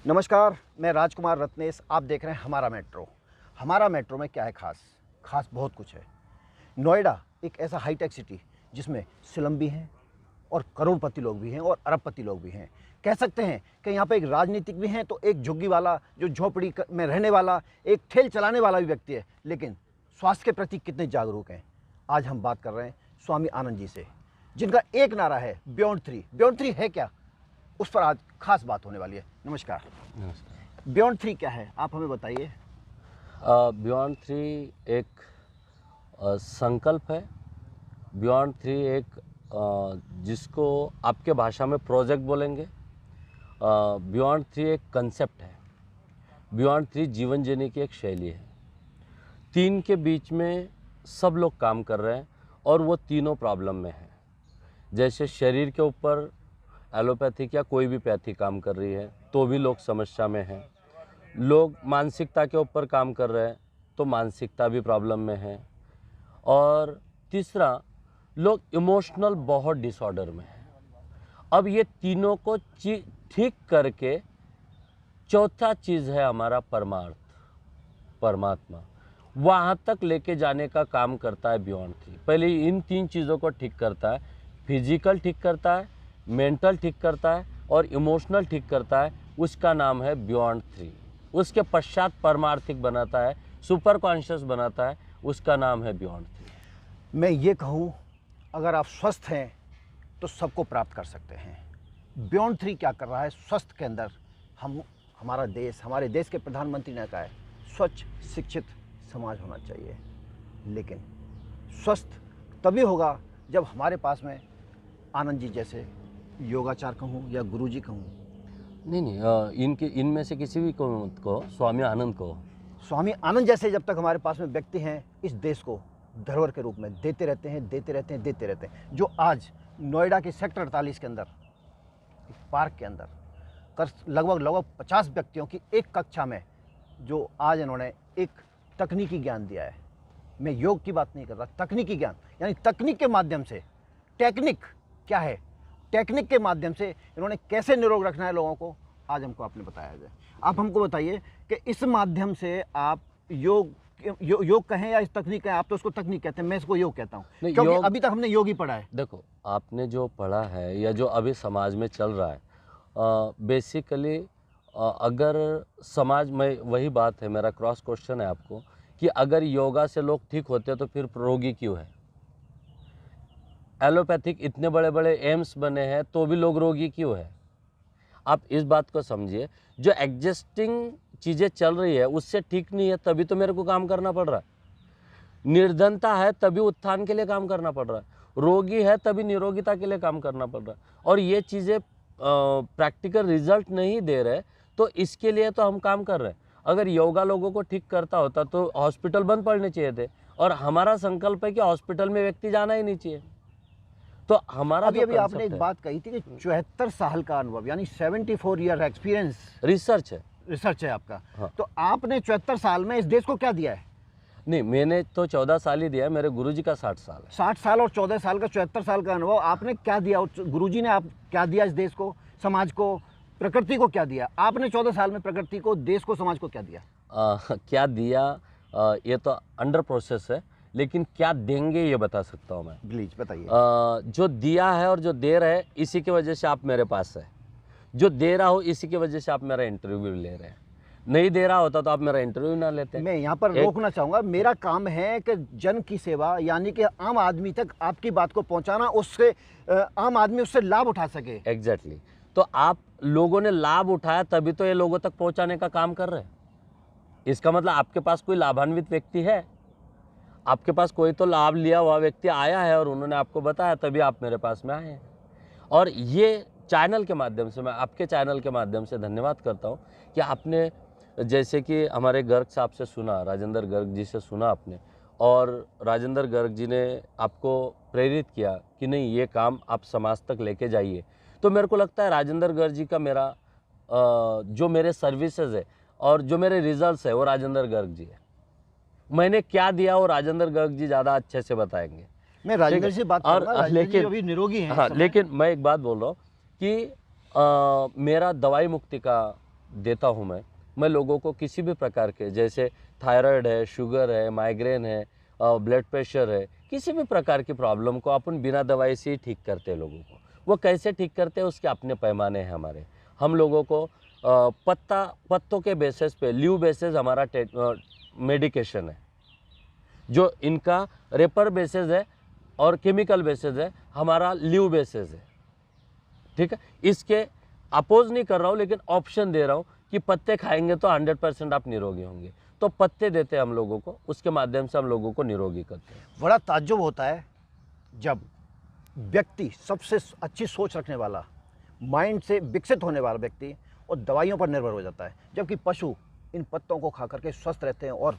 नमस्कार, मैं राजकुमार रत्नेश। आप देख रहे हैं हमारा मेट्रो। हमारा मेट्रो में क्या है खास? खास बहुत कुछ है। नोएडा एक ऐसा हाईटेक सिटी जिसमें स्लम भी हैं और करोड़पति लोग भी हैं और अरबपति लोग भी हैं। कह सकते हैं कि यहाँ पे एक राजनीतिक भी हैं तो एक झुग्गी वाला जो झोपड़ी में रहने वाला, एक ठेल चलाने वाला भी व्यक्ति है, लेकिन स्वास्थ्य के प्रति कितने जागरूक हैं। आज हम बात कर रहे हैं स्वामी आनंद जी से, जिनका एक नारा है बियॉन्ड थ्री। बियॉन्ड थ्री है क्या, उस पर आज खास बात होने वाली है। नमस्कार। नमस्कार। बियॉन्ड थ्री क्या है, आप हमें बताइए। बियॉन्ड थ्री एक संकल्प है। बियॉन्ड थ्री एक जिसको आपके भाषा में प्रोजेक्ट बोलेंगे। बियॉन्ड थ्री एक कंसेप्ट है। बियॉन्ड थ्री जीवन जीने की एक शैली है। तीन के बीच में सब लोग काम कर रहे हैं और वो तीनों प्रॉब्लम में हैं। जैसे शरीर के ऊपर एलोपैथिक या कोई भी पैथी काम कर रही है तो भी लोग समस्या में हैं। लोग मानसिकता के ऊपर काम कर रहे हैं तो मानसिकता भी प्रॉब्लम में है। और तीसरा, लोग इमोशनल बहुत डिसऑर्डर में हैं। अब ये तीनों को ठीक करके चौथा चीज़ है हमारा परमार्थ, परमात्मा। वहाँ तक लेके जाने का काम करता है बियॉन्ड थ्री। पहले इन तीन चीज़ों को ठीक करता है। फिजिकल ठीक करता है, मेंटल ठीक करता है और इमोशनल ठीक करता है। उसका नाम है बियॉन्ड थ्री। उसके पश्चात परमार्थिक बनाता है, सुपर कॉन्शियस बनाता है। उसका नाम है बियॉन्ड थ्री। मैं ये कहूँ, अगर आप स्वस्थ हैं तो सबको प्राप्त कर सकते हैं। बियॉन्ड थ्री क्या कर रहा है स्वस्थ के अंदर? हमारे देश के प्रधानमंत्री ने कहा है स्वच्छ शिक्षित समाज होना चाहिए, लेकिन स्वस्थ तभी होगा जब हमारे पास में आनंद जी जैसे योगाचार कहूँ या गुरु जी कहूँ। नहीं, इनमें से किसी भी को मत कहो, स्वामी आनंद को। स्वामी आनंद जैसे जब तक हमारे पास में व्यक्ति हैं, इस देश को धरोहर के रूप में देते रहते हैं। जो आज नोएडा के सेक्टर 48 के अंदर एक पार्क के अंदर लगभग 50 व्यक्तियों की एक कक्षा में जो आज इन्होंने एक तकनीकी ज्ञान दिया है। मैं योग की बात नहीं कर रहा, तकनीकी ज्ञान, यानी तकनीक के माध्यम से। टेक्निक क्या है, टेक्निक के माध्यम से इन्होंने कैसे निरोग रखना है लोगों को, आज हमको आपने बताया जाए। आप हमको बताइए कि इस माध्यम से आप योग कहें या इस तकनीक कहें, आप तो उसको तकनीक कहते हैं, मैं इसको योग कहता हूँ, क्योंकि अभी तक हमने योग ही पढ़ा है। देखो, आपने जो पढ़ा है या जो अभी समाज में चल रहा है, बेसिकली अगर समाज में, वही बात है, मेरा क्रॉस क्वेश्चन है आपको कि अगर योगा से लोग ठीक होते हैं तो फिर रोगी क्यों है? एलोपैथिक इतने बड़े बड़े एम्स बने हैं तो भी लोग रोगी क्यों है? आप इस बात को समझिए। जो एग्जिस्टिंग चीज़ें चल रही है उससे ठीक नहीं है, तभी तो मेरे को काम करना पड़ रहा है। निर्धनता है तभी उत्थान के लिए काम करना पड़ रहा है। रोगी है तभी निरोगिता के लिए काम करना पड़ रहा है। और ये चीज़ें प्रैक्टिकल रिजल्ट नहीं दे रहे तो इसके लिए तो हम काम कर रहे हैं। अगर योगा लोगों को ठीक करता होता तो हॉस्पिटल बंद पड़ने चाहिए थे, और हमारा संकल्प है कि हॉस्पिटल में व्यक्ति जाना ही नहीं चाहिए। तो हमारा अभी आपने एक बात कही थी कि 74 साल का अनुभव, यानी 74 ईयर एक्सपीरियंस, रिसर्च है आपका। हाँ। तो आपने 74 साल में इस देश को क्या दिया है? नहीं, मैंने तो 14 साल ही दिया है। मेरे गुरुजी का 60 साल है। 60 साल और 14 साल का 74 साल का अनुभव, आपने क्या दिया? गुरुजी ने आप क्या दिया इस देश को, समाज को, प्रकृति को क्या दिया? आपने 14 साल में प्रकृति को, देश को, समाज को क्या दिया? क्या दिया ये तो अंडर प्रोसेस है, लेकिन क्या देंगे ये बता सकता हूँ मैं। प्लीज बताइए। जो दिया है और जो दे रहे हैं, इसी की वजह से आप मेरे पास है। जो दे रहा हो इसी की वजह से आप मेरा इंटरव्यू ले रहे हैं। नहीं दे रहा होता तो आप मेरा इंटरव्यू ना लेते। मैं यहाँ पर रोकना चाहूँगा। मेरा काम है कि जन की सेवा, यानी कि आम आदमी तक आपकी बात को पहुँचाना, उससे आम आदमी उससे लाभ उठा सके। एग्जैक्टली। तो आप लोगों ने लाभ उठाया तभी तो ये लोगों तक पहुँचाने का काम कर रहे हैं। इसका मतलब आपके पास कोई लाभान्वित व्यक्ति है, आपके पास कोई तो लाभ लिया हुआ व्यक्ति आया है और उन्होंने आपको बताया, तभी आप मेरे पास में आए हैं। और ये चैनल के माध्यम से, मैं आपके चैनल के माध्यम से धन्यवाद करता हूँ कि आपने, जैसे कि हमारे गर्ग साहब से सुना, राजेंद्र गर्ग जी से सुना आपने, और राजेंद्र गर्ग जी ने आपको प्रेरित किया कि नहीं, ये काम आप समाज तक लेके जाइए। तो मेरे को लगता है राजेंद्र गर्ग जी का मेरा जो मेरे सर्विसेज है और जो मेरे रिजल्ट्स है वो राजेंद्र गर्ग जी है। मैंने क्या दिया वो राजेंद्र गर्ग जी ज़्यादा अच्छे से बताएंगे। मैं राजेंद्र से बात करूंगा, लेकिन अभी निरोगी हैं। हाँ, लेकिन मैं एक बात बोल रहा हूँ कि मेरा दवाई मुक्ति का देता हूँ मैं लोगों को किसी भी प्रकार के, जैसे थायराइड है, शुगर है, माइग्रेन है, ब्लड प्रेशर है, किसी भी प्रकार की प्रॉब्लम को अपन बिना दवाई से ही ठीक करते हैं लोगों को। वो कैसे ठीक करते हैं उसके अपने पैमाने हैं हमारे। हम लोगों को पत्तों के बेसिस पे, लीव बेसिस हमारा मेडिकेशन है। जो इनका रेपर बेसिस है और केमिकल बेसिस है, हमारा लीव बेसिस है। ठीक है, इसके अपोज नहीं कर रहा हूँ, लेकिन ऑप्शन दे रहा हूँ कि पत्ते खाएंगे तो 100% आप निरोगी होंगे। तो पत्ते देते हैं हम लोगों को, उसके माध्यम से हम लोगों को निरोगी करते हैं। बड़ा ताज्जुब होता है जब व्यक्ति, सबसे अच्छी सोच रखने वाला, माइंड से विकसित होने वाला व्यक्ति, और दवाइयों पर निर्भर हो जाता है, जबकि पशु इन पत्तों को खा करके स्वस्थ रहते हैं और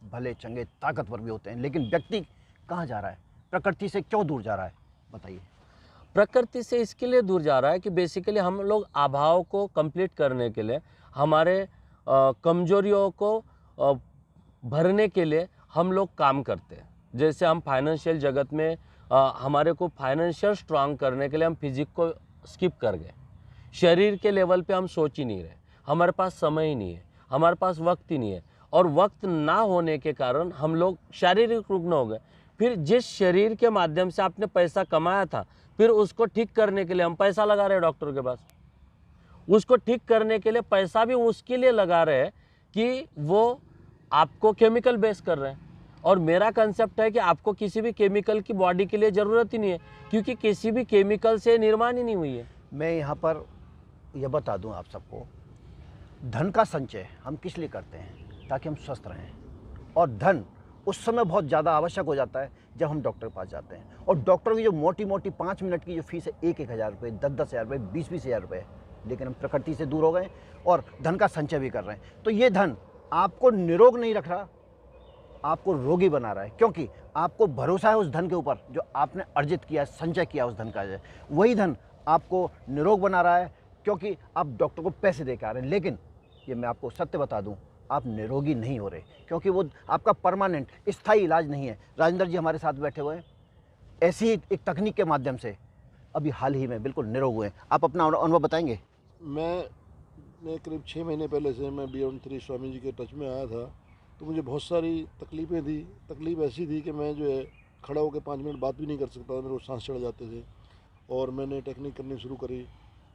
भले चंगे ताकतवर भी होते हैं। लेकिन व्यक्ति कहाँ जा रहा है, प्रकृति से क्यों दूर जा रहा है, बताइए। प्रकृति से इसके लिए दूर जा रहा है कि बेसिकली हम लोग अभाव को कंप्लीट करने के लिए, हमारे कमजोरियों को भरने के लिए हम लोग काम करते हैं। जैसे हम फाइनेंशियल जगत में हमारे को फाइनेंशियल स्ट्रांग करने के लिए हम फिजिक को स्किप कर गए। शरीर के लेवल पे हम सोच ही नहीं रहे, हमारे पास समय ही नहीं है, हमारे पास वक्त ही नहीं है, और वक्त ना होने के कारण हम लोग शारीरिक रुग्ण हो गए। फिर जिस शरीर के माध्यम से आपने पैसा कमाया था, फिर उसको ठीक करने के लिए हम पैसा लगा रहे हैं डॉक्टर के पास। उसको ठीक करने के लिए पैसा भी उसके लिए लगा रहे हैं कि वो आपको केमिकल बेस कर रहे हैं। और मेरा कंसेप्ट है कि आपको किसी भी केमिकल की बॉडी के लिए ज़रूरत ही नहीं है, क्योंकि किसी भी केमिकल से निर्माण ही नहीं हुई है। मैं यहाँ पर यह बता दूँ आप सबको, धन का संचय हम किस लिए करते हैं, ताकि हम स्वस्थ रहें। और धन उस समय बहुत ज़्यादा आवश्यक हो जाता है जब हम डॉक्टर के पास जाते हैं, और डॉक्टर की जो मोटी मोटी 5 मिनट की जो फीस है, 1-1 हज़ार रुपये, 10-10 हज़ार रुपये, 20-20 हज़ार रुपये, लेकिन हम प्रकृति से दूर हो गए और धन का संचय भी कर रहे हैं। तो ये धन आपको निरोग नहीं रख रहा, आपको रोगी बना रहा है, क्योंकि आपको भरोसा है उस धन के ऊपर जो आपने अर्जित किया, संचय किया उस धन का। वही धन आपको निरोग बना रहा है, क्योंकि आप डॉक्टर को पैसे दे के आ रहे हैं। लेकिन ये मैं आपको सत्य बता दूं, आप निरोगी नहीं हो रहे, क्योंकि वो आपका परमानेंट स्थायी इलाज नहीं है। राजेंद्र जी हमारे साथ बैठे हुए हैं, ऐसी ही एक तकनीक के माध्यम से अभी हाल ही में बिल्कुल निरोग हुए हैं। आप अपना अनुभव बताएंगे। मैं करीब 6 महीने पहले से मैं बियॉन्ड 3 स्वामी जी के टच में आया था, तो मुझे बहुत सारी तकलीफ़ें थी। तकलीफ़ ऐसी थी कि मैं जो है खड़ा होकर 5 मिनट बात भी नहीं कर सकता था, मेरे को सांस चढ़ जाते थे। और मैंने टेक्निक करनी शुरू करी।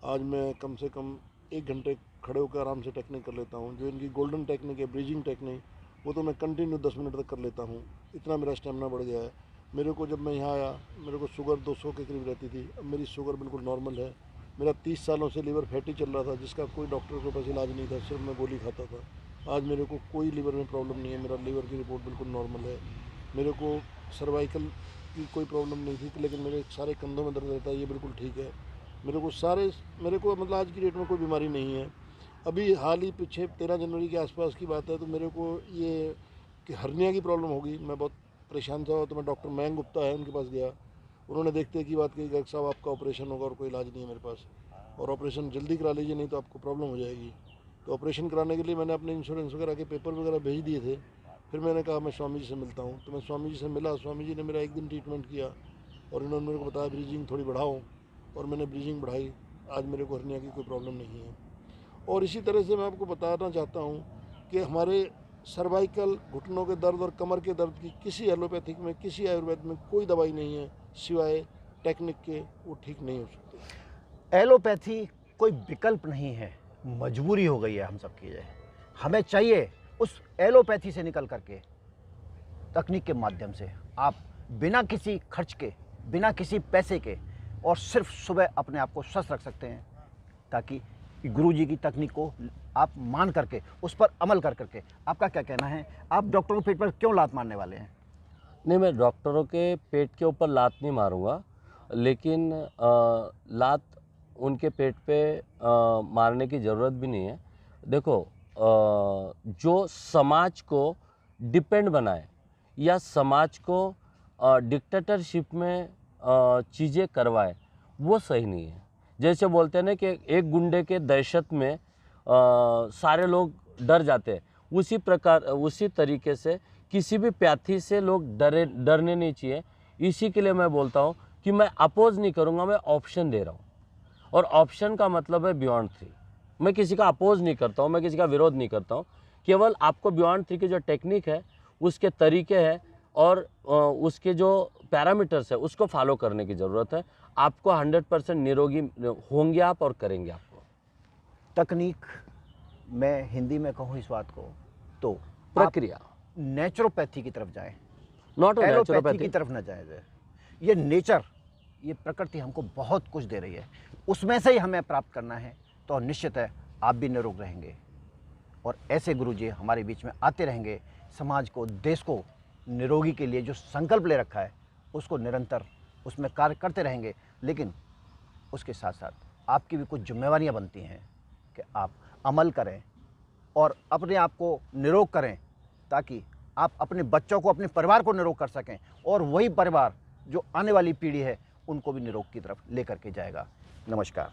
आज मैं कम से कम 1 घंटे खड़े होकर आराम से टेक्निक कर लेता हूँ। जो इनकी गोल्डन टेक्निक है, ब्रीजिंग टेक्निक, वो तो मैं कंटिन्यू 10 मिनट तक कर लेता हूँ। इतना मेरा स्टेमिना बढ़ गया है। मेरे को जब मैं यहाँ आया, मेरे को शुगर 200 के करीब रहती थी, अब मेरी शुगर बिल्कुल नॉर्मल है। मेरा 30 सालों से लीवर फैटी चल रहा था, जिसका कोई डॉक्टर के पास इलाज नहीं था, सिर्फ मैं गोली खाता था। आज मेरे को कोई लीवर में प्रॉब्लम नहीं है, मेरा लीवर की रिपोर्ट बिल्कुल नॉर्मल है। मेरे को सर्वाइकल की कोई प्रॉब्लम नहीं थी, लेकिन मेरे सारे कंधों में दर्द रहता है, ये बिल्कुल ठीक है। मेरे को मतलब आज की डेट में कोई बीमारी नहीं है। अभी हाल ही पीछे 13 जनवरी के आसपास की बात है, तो मेरे को ये कि हर्निया की प्रॉब्लम होगी। मैं बहुत परेशान था, तो मैं डॉक्टर मयंक गुप्ता है उनके पास गया। उन्होंने देखते की बात कही, डॉक्टर साहब आपका ऑपरेशन होगा और कोई इलाज नहीं है मेरे पास, और ऑपरेशन जल्दी करा लीजिए, नहीं तो आपको प्रॉब्लम हो जाएगी। तो ऑपरेशन कराने के लिए मैंने अपने इंश्योरेंस वगैरह के पेपर वगैरह भेज दिए थे। फिर मैंने कहा मैं स्वामी जी से मिलता हूँ, तो मैं स्वामी जी से मिला। स्वामी जी ने मेरा 1 दिन ट्रीटमेंट किया और इन्होंने मेरे को बताया ब्रीजिंग थोड़ी बढ़ाओ, और मैंने ब्रीजिंग बढ़ाई। आज मेरे को हर्निया की कोई प्रॉब्लम नहीं है। और इसी तरह से मैं आपको बताना चाहता हूँ कि हमारे सर्वाइकल, घुटनों के दर्द और कमर के दर्द की किसी एलोपैथिक में, किसी आयुर्वेद में कोई दवाई नहीं है सिवाय टेक्निक के, वो ठीक नहीं हो सकते। एलोपैथी कोई विकल्प नहीं है, मजबूरी हो गई है हम सबकी। हमें चाहिए उस एलोपैथी से निकल करके तकनीक के माध्यम से आप बिना किसी खर्च के, बिना किसी पैसे के, और सिर्फ सुबह अपने आप को स्वस्थ रख सकते हैं, ताकि गुरु जी की तकनीक को आप मान करके उस पर अमल कर करके। आपका क्या कहना है, आप डॉक्टरों के पेट पर क्यों लात मारने वाले हैं? नहीं, मैं डॉक्टरों के पेट के ऊपर लात नहीं मारूंगा, लेकिन लात उनके पेट पे मारने की ज़रूरत भी नहीं है। देखो, जो समाज को डिपेंड बनाए या समाज को डिक्टेटरशिप में चीज़ें करवाए, वो सही नहीं है। जैसे बोलते हैं ना कि एक गुंडे के दहशत में सारे लोग डर जाते हैं, उसी प्रकार, उसी तरीके से किसी भी प्याथी से लोग डरने नहीं चाहिए। इसी के लिए मैं बोलता हूँ कि मैं अपोज नहीं करूँगा, मैं ऑप्शन दे रहा हूँ। और ऑप्शन का मतलब है बियॉन्ड 3। मैं किसी का अपोज नहीं करता हूँ, मैं किसी का विरोध नहीं करता हूँ। केवल आपको बियॉन्ड 3 की जो टेक्निक है, उसके तरीके हैं और उसके जो पैरामीटर्स है उसको फॉलो करने की ज़रूरत है। आपको 100% निरोगी होंगे आप और करेंगे आपको। तकनीक, मैं हिंदी में कहूँ इस बात को तो प्रक्रिया, नेचुरोपैथी की तरफ जाएं, नॉट एलोपैथी की नेचुरोपैथी। तरफ न जाएं। ये नेचर, ये प्रकृति हमको बहुत कुछ दे रही है, उसमें से ही हमें प्राप्त करना है, तो निश्चित है आप भी निरोग रहेंगे। और ऐसे गुरुजी हमारे बीच में आते रहेंगे, समाज को, देश को निरोगी के लिए जो संकल्प ले रखा है उसको निरंतर उसमें कार्य करते रहेंगे। लेकिन उसके साथ साथ आपकी भी कुछ जिम्मेवारियां बनती हैं कि आप अमल करें और अपने आप को निरोग करें, ताकि आप अपने बच्चों को, अपने परिवार को निरोग कर सकें और वही परिवार जो आने वाली पीढ़ी है उनको भी निरोग की तरफ लेकर के जाएगा। नमस्कार।